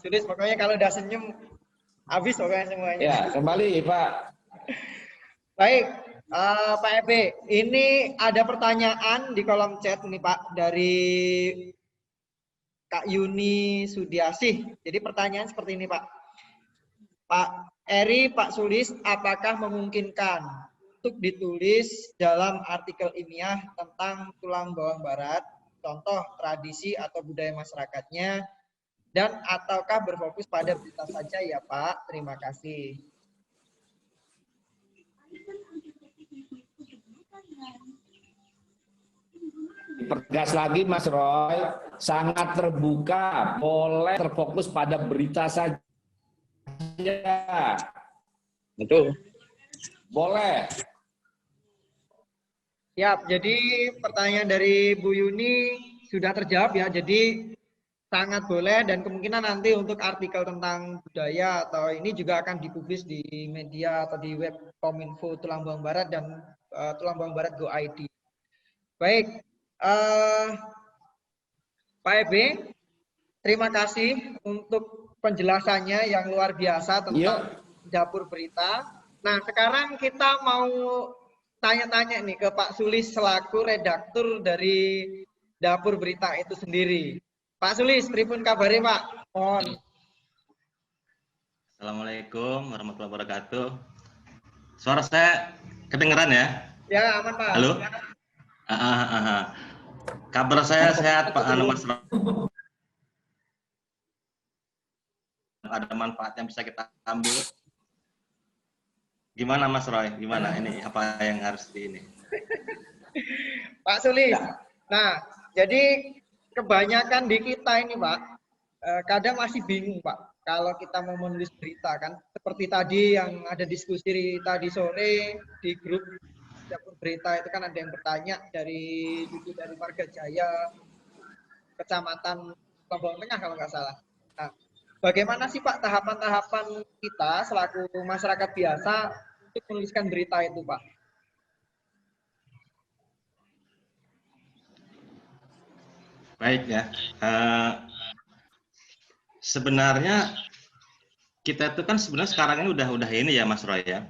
Sulis, pokoknya kalau udah senyum, habis pokoknya semuanya. Ya, kembali Pak. Baik, Pak Ebe, ini ada pertanyaan di kolom chat nih Pak, dari Kak Yuni Sudiasih. Jadi pertanyaan seperti ini Pak. Pak Eri, Pak Sulis, apakah memungkinkan untuk ditulis dalam artikel ilmiah tentang tulang bawah barat, contoh tradisi atau budaya masyarakatnya, dan ataukah berfokus pada berita saja ya Pak? Terima kasih. Pertegas lagi Mas Roy, sangat terbuka, boleh terfokus pada berita saja. Betul. Boleh. Siap, jadi pertanyaan dari Bu Yuni sudah terjawab ya, jadi sangat boleh dan kemungkinan nanti untuk artikel tentang budaya atau ini juga akan dipublis di media atau di web Kominfo Tulang Bawang Barat dan Tulang Bawang Barat Go ID. Baik, Pak Ebe, terima kasih untuk penjelasannya yang luar biasa tentang dapur berita. Nah, sekarang kita mau tanya-tanya nih ke Pak Sulis selaku redaktur dari dapur berita itu sendiri. Pak Sulis, pripun kabarnya Pak? Mohon. Assalamualaikum warahmatullahi wabarakatuh. Suara saya kedengeran ya? Ya, aman Pak. Halo? Kabar saya sehat Pak Mas. Ada manfaat yang bisa kita ambil. Gimana Mas Roy? Gimana ini? Apa yang harus di ini? Pak Sulis. Nah, jadi kebanyakan di kita ini Pak, kadang masih bingung Pak. Kalau kita mau menulis berita kan, seperti tadi yang ada diskusi tadi sore di grup dapur berita itu kan ada yang bertanya dari Marga Jaya, Kecamatan Lombok Tengah kalau nggak salah. Nah, bagaimana sih Pak tahapan-tahapan kita selaku masyarakat biasa untuk menuliskan berita itu Pak? Baik ya. Sebenarnya kita itu kan sebenarnya sekarang ini udah ini ya Mas Roy ya.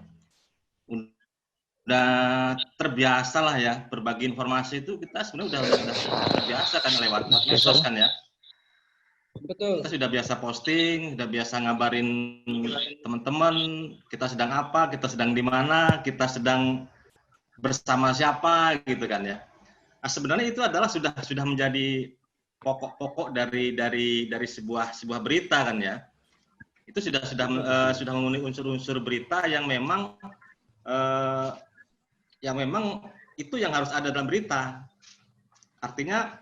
Udah terbiasa lah ya berbagi informasi itu kita sebenarnya udah terbiasa kan lewat medsos kan ya. Betul. Kita sudah biasa posting, sudah biasa ngabarin teman-teman kita sedang apa, kita sedang di mana, kita sedang bersama siapa gitu kan ya. Nah, sebenarnya itu adalah sudah menjadi pokok-pokok dari sebuah berita kan ya. Itu sudah memenuhi unsur-unsur berita yang memang itu yang harus ada dalam berita. Artinya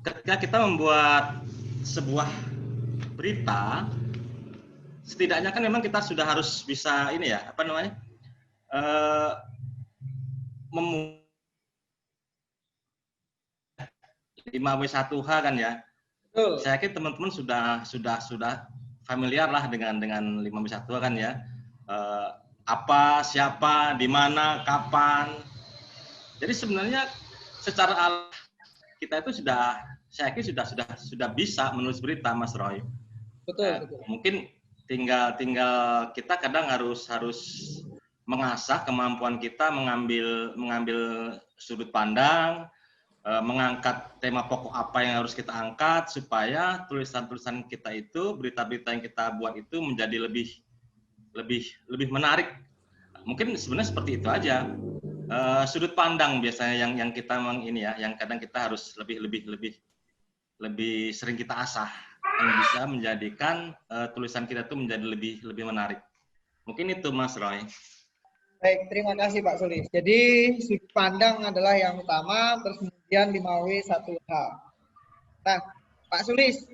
ketika kita membuat sebuah berita, setidaknya kan memang kita sudah harus bisa ini ya, apa namanya, 5W1H kan ya. Saya yakin teman-teman sudah familiar lah dengan 5W1H kan ya. Apa, siapa, di mana, kapan. Jadi sebenarnya secara alami kita itu saya yakin sudah bisa menulis berita, Mas Roy. Betul. Mungkin tinggal kita kadang harus mengasah kemampuan kita mengambil sudut pandang, mengangkat tema pokok apa yang harus kita angkat supaya tulisan-tulisan kita itu, berita-berita yang kita buat itu menjadi lebih menarik. Mungkin sebenarnya seperti itu aja. Sudut pandang biasanya yang kita ini ya, yang kadang kita harus lebih sering kita asah, yang bisa menjadikan tulisan kita itu menjadi lebih menarik. Mungkin itu Mas Roy. Baik, terima kasih Pak Sulis. Jadi sudut pandang adalah yang utama, terus kemudian 5W1H. Nah, Pak Sulis,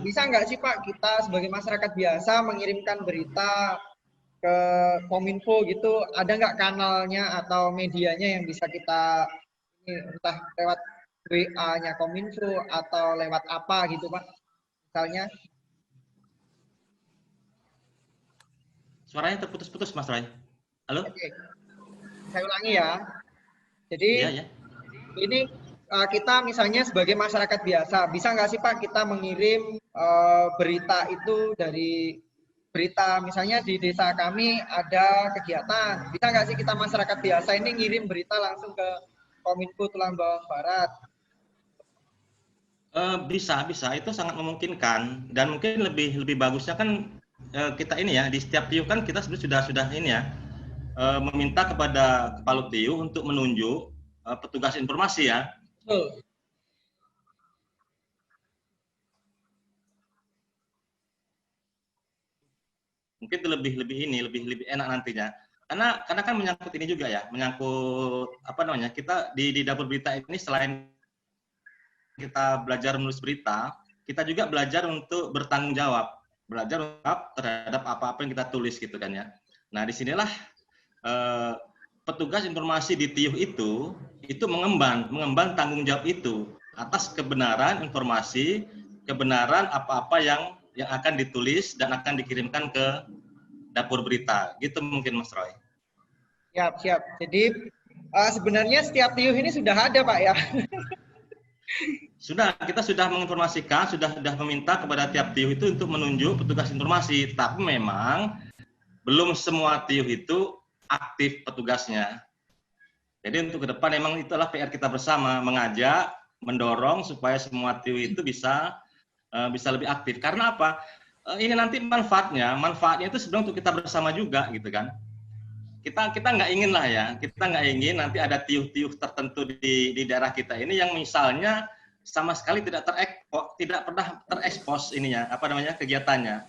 bisa nggak sih Pak kita sebagai masyarakat biasa mengirimkan berita ke Kominfo gitu, ada nggak kanalnya atau medianya yang bisa kita entah lewat WA-nya Kominfo atau lewat apa gitu Pak, misalnya? Suaranya terputus-putus Mas Roy. Halo? Oke. Saya ulangi ya. Jadi iya. Ini kita misalnya sebagai masyarakat biasa, bisa nggak sih Pak kita mengirim berita itu dari berita misalnya di desa kami ada kegiatan, bisa nggak sih kita masyarakat biasa ini ngirim berita langsung ke Kominfo Tulang Bawang Barat? Bisa, itu sangat memungkinkan dan mungkin lebih bagusnya kan kita ini ya di setiap TIU kan kita sebenarnya sudah ini ya meminta kepada Kepala TIU untuk menunjuk petugas informasi ya. Betul. Mungkin itu lebih enak nantinya. Karena kan menyangkut ini juga ya, menyangkut apa namanya? Kita di dapur berita ini selain kita belajar menulis berita, kita juga belajar untuk bertanggung jawab, belajar terhadap apa-apa yang kita tulis gitu kan ya. Nah disinilah petugas informasi di TIUH itu mengemban tanggung jawab itu atas kebenaran informasi, kebenaran apa-apa yang akan ditulis dan akan dikirimkan ke dapur berita. Gitu mungkin Mas Roy. Siap. Jadi sebenarnya setiap TIUH ini sudah ada Pak ya. Kita sudah menginformasikan, sudah meminta kepada tiap TIUH itu untuk menunjuk petugas informasi, tapi memang belum semua TIUH itu aktif petugasnya. Jadi untuk ke depan memang itulah PR kita bersama, mengajak, mendorong supaya semua TIUH itu bisa lebih aktif. Karena apa? Ini nanti manfaatnya itu sebenarnya untuk kita bersama juga gitu kan. Kita nggak ingin lah ya, kita nggak ingin nanti ada TIUH tertentu di daerah kita ini yang misalnya sama sekali tidak pernah terekspos ininya, apa namanya, kegiatannya.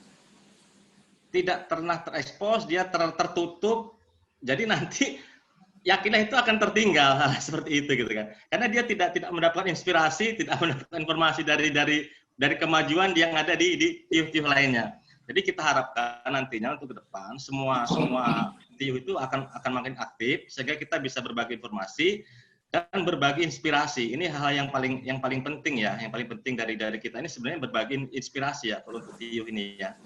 Tidak pernah terekspos, dia tertutup, jadi nanti yakinlah itu akan tertinggal hal seperti itu gitu kan. Karena dia tidak mendapatkan inspirasi, tidak mendapatkan informasi dari kemajuan yang ada di TIUH lainnya. Jadi kita harapkan nantinya untuk ke depan semua TIUH itu akan makin aktif sehingga kita bisa berbagi informasi dan berbagi inspirasi. Ini hal yang paling penting ya, yang paling penting dari kita ini sebenarnya berbagi inspirasi ya kalau untuk TIUH ini ya.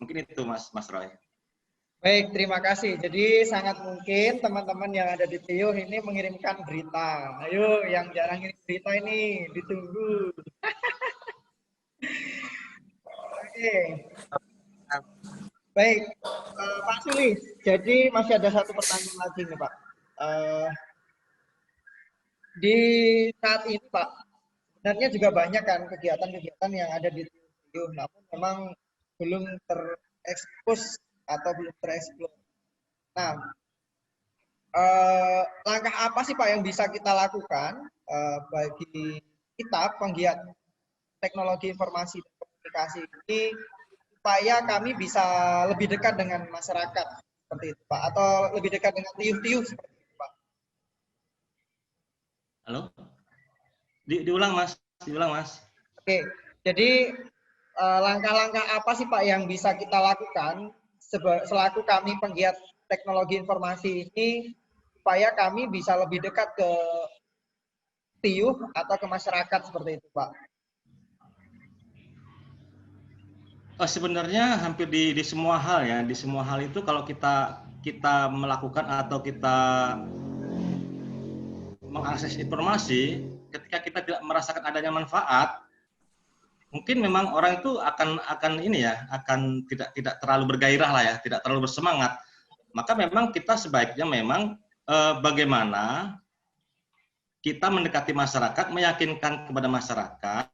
Mungkin itu Mas Roy. Baik, terima kasih. Jadi sangat mungkin teman-teman yang ada di TIUH ini mengirimkan berita. Ayo yang jarang ngirim berita ini ditunggu. Oke. Baik, Pak Sulis. Jadi masih ada satu pertanyaan lagi nih Pak. Di saat ini Pak, sebenarnya juga banyak kan kegiatan-kegiatan yang ada di TIUH, namun memang belum terekspos atau belum tereksplor. Nah, langkah apa sih Pak yang bisa kita lakukan bagi kita penggiat teknologi informasi dan komunikasi ini supaya kami bisa lebih dekat dengan masyarakat seperti itu Pak, atau lebih dekat dengan TIUH seperti itu Pak? Halo? Diulang Mas. Oke, jadi langkah-langkah apa sih Pak yang bisa kita lakukan selaku kami penggiat teknologi informasi ini supaya kami bisa lebih dekat ke TIUH atau ke masyarakat seperti itu Pak? Sebenarnya hampir di semua hal ya, di semua hal itu kalau kita melakukan atau kita mengakses informasi, ketika kita tidak merasakan adanya manfaat, mungkin memang orang itu akan ini ya, akan tidak terlalu bergairah lah ya, tidak terlalu bersemangat. Maka memang kita sebaiknya memang bagaimana kita mendekati masyarakat, meyakinkan kepada masyarakat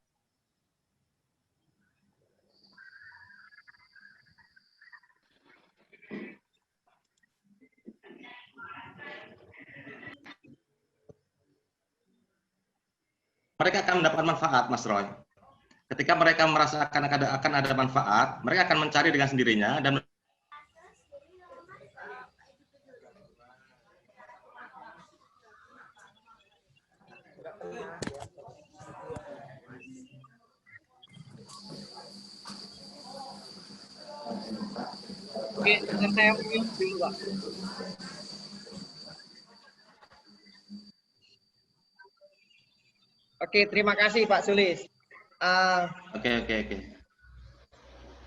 mereka akan mendapatkan manfaat, Mas Roy. Ketika mereka merasakan akan ada manfaat, mereka akan mencari dengan sendirinya dan Oke, saya mute dulu Pak. Oke, terima kasih Pak Sulis. Oke.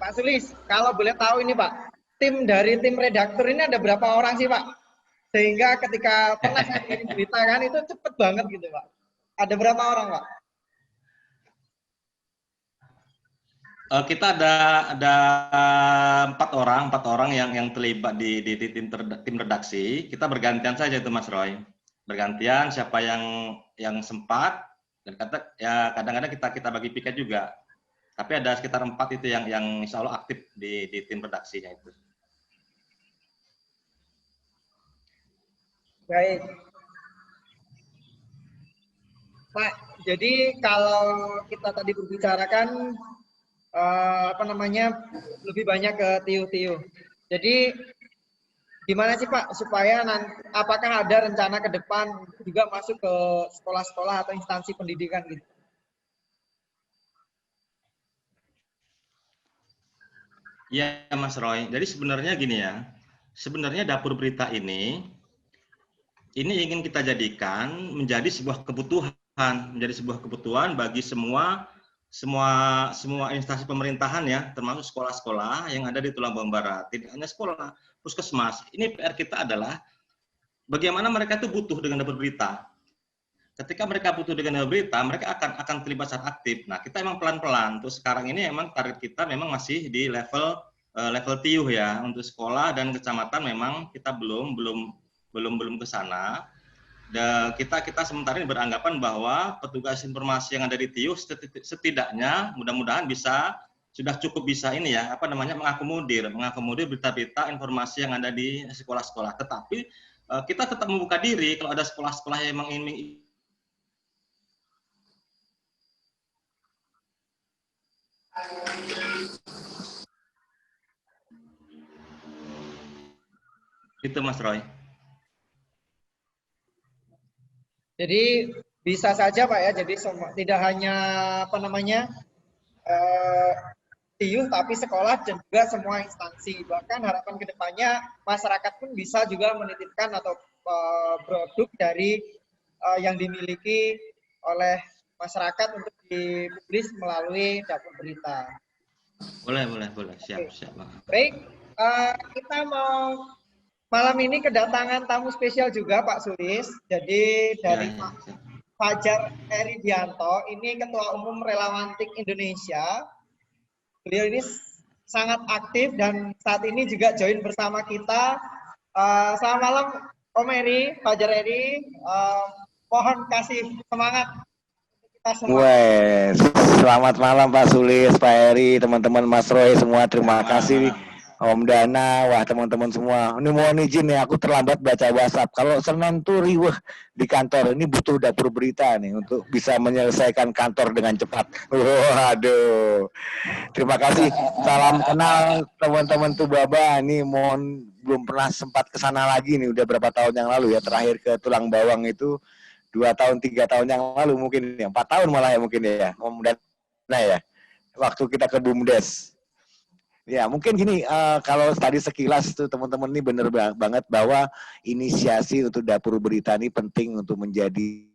Pak Sulis, kalau boleh tahu ini Pak, tim redaktur ini ada berapa orang sih Pak? Sehingga ketika pernah saya kirim berita kan itu cepet banget gitu Pak. Ada berapa orang, Pak? Kita ada empat orang yang terlibat di tim redaksi. Kita bergantian saja itu Mas Roy. Bergantian siapa yang sempat dan kadang-kadang kita bagi piket juga. Tapi ada sekitar 4 itu yang insya Allah aktif di tim redaksinya itu. Baik. Pak, jadi kalau kita tadi berbicarakan lebih banyak ke TIU. Jadi gimana sih Pak supaya apakah ada rencana ke depan juga masuk ke sekolah-sekolah atau instansi pendidikan gitu? Ya Mas Roy, jadi sebenarnya gini ya, sebenarnya dapur berita ini ingin kita jadikan menjadi sebuah kebutuhan bagi semua instansi pemerintahan ya, termasuk sekolah-sekolah yang ada di Tulang Bawang Barat. Tidak hanya sekolah, puskesmas. Ini PR kita adalah bagaimana mereka itu butuh dengan dapur berita. Ketika mereka butuh dengan dapur berita, mereka akan terlibat secara aktif. Nah, kita emang pelan-pelan. Untuk sekarang ini emang target kita memang masih di level TIUH ya. Untuk sekolah dan kecamatan memang kita belum ke sana. Dan kita sementara ini beranggapan bahwa petugas informasi yang ada di TIUH setidaknya mudah-mudahan sudah cukup bisa mengakomodir berita-berita informasi yang ada di sekolah-sekolah. Tetapi kita tetap membuka diri kalau ada sekolah-sekolah yang memang ingin itu Mas Roy. Jadi bisa saja Pak ya, jadi tidak hanya TIUH tapi sekolah dan juga semua instansi. Bahkan harapan kedepannya masyarakat pun bisa juga menitipkan atau produk dari yang dimiliki oleh masyarakat untuk dipublis melalui dapur berita. Boleh. Siap. Baik, kita mau malam ini kedatangan tamu spesial juga Pak Sulis. Jadi dari Pak Fajar Eridianto, ini Ketua Umum Relawan TIK Indonesia. Beliau ini sangat aktif dan saat ini juga join bersama kita. Selamat malam Om Eri, Fajar Eri. Mohon kasih semangat kita semua. Selamat malam Pak Sulis, Pak Eri, teman-teman Mas Roy semua. Terima kasih. Om Dana, wah teman-teman semua. Ini mohon izin ya, aku terlambat baca WhatsApp. Kalau Senin tuh riweh di kantor, ini butuh dapur berita nih untuk bisa menyelesaikan kantor dengan cepat. Waduh. Terima kasih. Salam kenal teman-teman tuh Baba. Ini mohon belum pernah sempat ke sana lagi nih, udah berapa tahun yang lalu ya. Terakhir ke Tulang Bawang itu 2 tahun 3 tahun yang lalu mungkin ya, 4 tahun malah ya mungkin ya. Om Dana ya. Waktu kita ke BUMDes. Ya mungkin gini, kalau tadi sekilas tuh teman-teman ini benar banget bahwa inisiasi untuk dapur berita ini penting untuk menjadi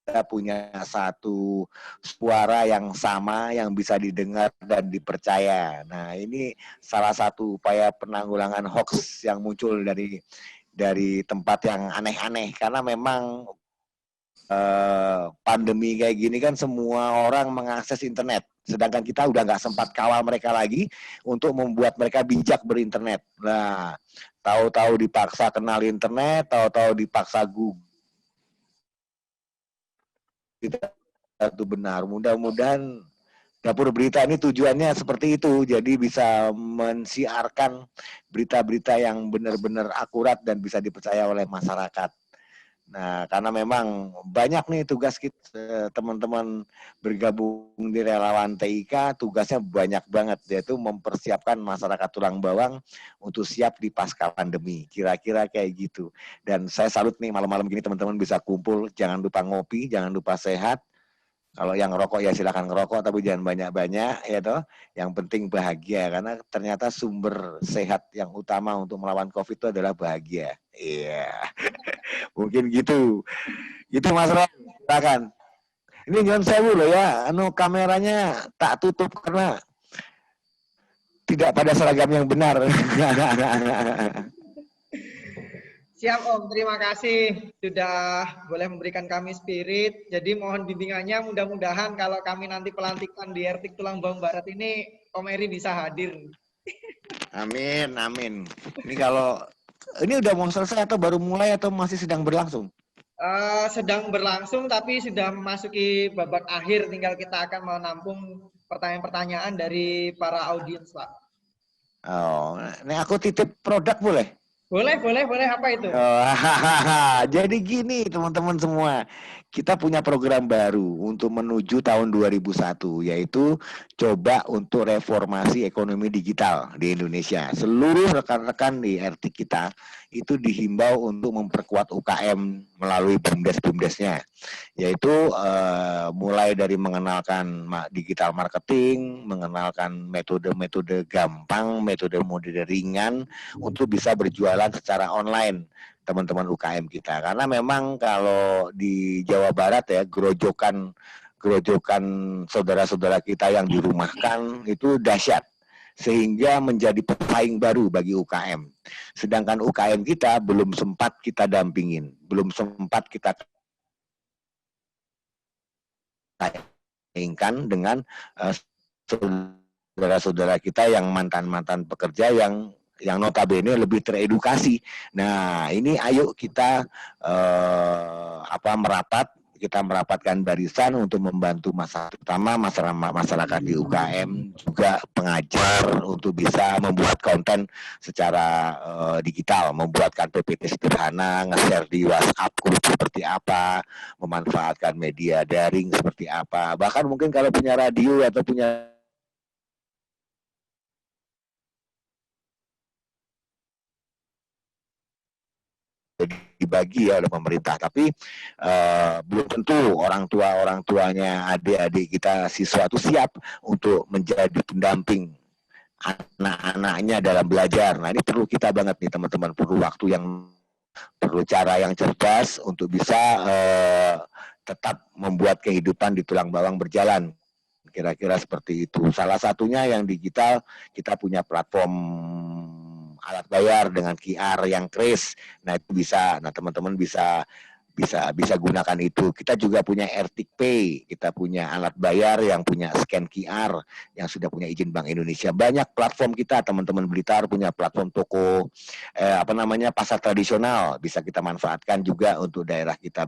kita punya satu suara yang sama yang bisa didengar dan dipercaya. Nah ini salah satu upaya penanggulangan hoax yang muncul dari tempat yang aneh-aneh karena memang pandemi kayak gini kan semua orang mengakses internet, sedangkan kita udah nggak sempat kawal mereka lagi untuk membuat mereka bijak berinternet. Nah, tahu-tahu dipaksa kenal internet, tahu-tahu dipaksa Google. Itu benar. Mudah-mudahan dapur berita ini tujuannya seperti itu, jadi bisa mensiarkan berita-berita yang benar-benar akurat dan bisa dipercaya oleh masyarakat. Nah, karena memang banyak nih tugas kita, teman-teman bergabung di relawan TIK, tugasnya banyak banget, yaitu mempersiapkan masyarakat Tulang Bawang untuk siap di pasca pandemi, kira-kira kayak gitu. Dan saya salut nih malam-malam gini teman-teman bisa kumpul, jangan lupa ngopi, jangan lupa sehat. Kalau yang ngerokok ya silakan ngerokok, tapi jangan banyak-banyak ya toh. Yang penting bahagia, karena ternyata sumber sehat yang utama untuk melawan COVID itu adalah bahagia. Iya, mungkin gitu. Gitu Mas Roy, silakan. Ini jangan sewu loh ya, kameranya tak tutup karena tidak pada seragam yang benar. Siap Om, terima kasih sudah boleh memberikan kami spirit. Jadi mohon bimbingannya, mudah-mudahan kalau kami nanti pelantikan di RT Tulang Bawang Barat ini, Om Eri bisa hadir. Amin, amin. Ini kalau ini udah mau selesai atau baru mulai atau masih sedang berlangsung? Sedang berlangsung tapi sudah memasuki babak akhir. Tinggal kita akan menampung pertanyaan-pertanyaan dari para audiens, Pak. Oh, ini aku titip produk boleh? Boleh. Apa itu? Jadi gini teman-teman semua, kita punya program baru untuk menuju tahun 2001, yaitu coba untuk reformasi ekonomi digital di Indonesia. Seluruh rekan-rekan di RT kita itu dihimbau untuk memperkuat UKM melalui BUMDes-BUMDesnya, yaitu mulai dari mengenalkan digital marketing, mengenalkan metode-metode gampang, metode-metode ringan untuk bisa berjualan secara online teman-teman UKM kita. Karena memang kalau di Jawa Barat ya, gerojokan saudara-saudara kita yang dirumahkan itu dahsyat, sehingga menjadi pesaing baru bagi UKM. Sedangkan UKM kita belum sempat kita dampingin, belum sempat kita saingkan dengan saudara-saudara kita yang mantan-mantan pekerja yang notabene lebih teredukasi. Nah, ini ayo kita kita merapatkan barisan untuk membantu terutama masyarakat di UKM, juga pengajar untuk bisa membuat konten secara digital, membuatkan PPT sederhana, nge-share di WhatsApp grup seperti apa, memanfaatkan media daring seperti apa. Bahkan mungkin kalau punya radio atau punya dibagi ya oleh pemerintah, tapi belum tentu orang tuanya adik-adik kita siswa itu siap untuk menjadi pendamping anak-anaknya dalam belajar. Nah, ini perlu kita banget nih teman-teman, perlu cara yang cerdas untuk bisa tetap membuat kehidupan di Tulang Bawang berjalan. Kira-kira seperti itu. Salah satunya yang digital, kita punya platform alat bayar dengan QR yang kris. Nah, itu bisa. Nah, teman-teman bisa gunakan itu. Kita juga punya RTIK Pay, kita punya alat bayar yang punya scan QR, yang sudah punya izin Bank Indonesia. Banyak platform kita, teman-teman Blitar punya platform toko pasar tradisional, bisa kita manfaatkan juga untuk daerah kita.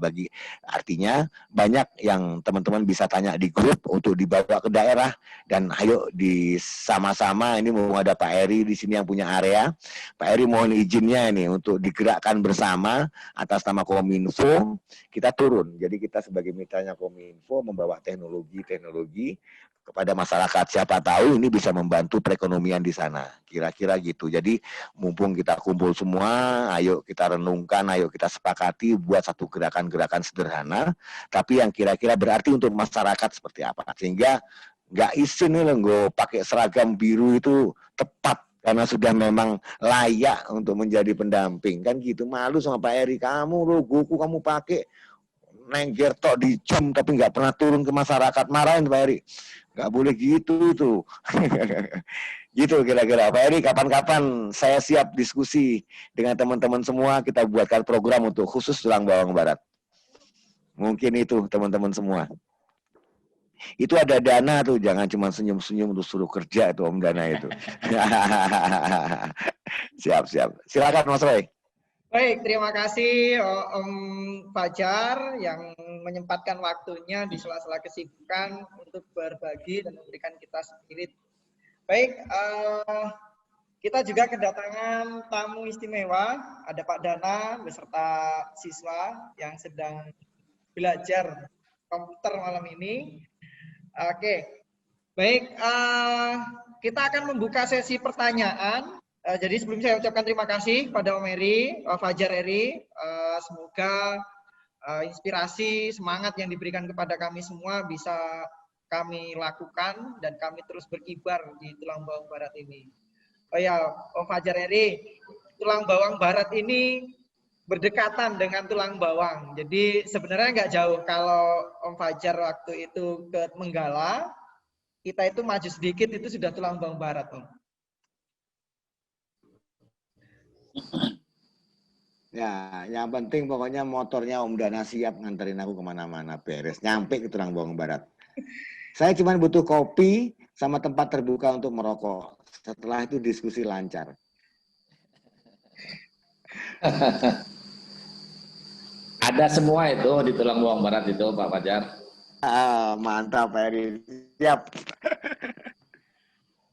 Artinya banyak yang teman-teman bisa tanya di grup untuk dibawa ke daerah, dan ayo sama-sama. Ini mau ada Pak Eri di sini yang punya area. Pak Eri mohon izinnya ini untuk digerakkan bersama atas nama Kominfo. Kita turun, jadi kita sebagai mitranya Kominfo membawa teknologi kepada masyarakat. Siapa tahu ini bisa membantu perekonomian di sana, kira-kira gitu. Jadi mumpung kita kumpul semua, ayo kita renungkan, ayo kita sepakati buat satu gerakan-gerakan sederhana, tapi yang kira-kira berarti untuk masyarakat seperti apa, sehingga nggak isin nih loh, pakai seragam biru itu tepat karena sudah memang layak untuk menjadi pendamping, kan gitu. Malu sama Pak Eri, kamu logoku kamu pakai nengger tok di Zoom tapi nggak pernah turun ke masyarakat, marahin Pak Eri. Nggak boleh gitu tuh. Gitu kira-kira. Pak Eri, kapan-kapan saya siap diskusi dengan teman-teman semua, kita buatkan program untuk khusus Tulang Bawang Barat. Mungkin itu teman-teman semua. Itu ada dana tuh, jangan cuma senyum-senyum untuk suruh kerja itu Om Dana itu. Siap. Silakan Mas Roy. Baik, terima kasih Om Fajar yang menyempatkan waktunya di sela-sela kesibukan untuk berbagi dan memberikan kita spirit. Baik, kita juga kedatangan tamu istimewa, ada Pak Dana beserta siswa yang sedang belajar komputer malam ini. Oke, baik, kita akan membuka sesi pertanyaan. Jadi sebelum saya ucapkan terima kasih pada Om Eri, Fajar Eri, semoga inspirasi, semangat yang diberikan kepada kami semua bisa kami lakukan dan kami terus berkibar di Tulang Bawang Barat ini. Oh ya, Om Fajar Eri, Tulang Bawang Barat ini berdekatan dengan Tulang Bawang. Jadi sebenarnya nggak jauh. Kalau Om Fajar waktu itu ke Menggala, kita itu maju sedikit itu sudah Tulang Bawang Barat, Om. Ya, yang penting pokoknya motornya Om Dana siap nganterin aku kemana-mana, beres. Nyampe ke Tulang Bawang Barat. Saya cuma butuh kopi sama tempat terbuka untuk merokok. Setelah itu diskusi lancar. Ada semua itu di Tulang Bawang Barat itu, Pak Fajar. Mantap, Pak Eri. Siap.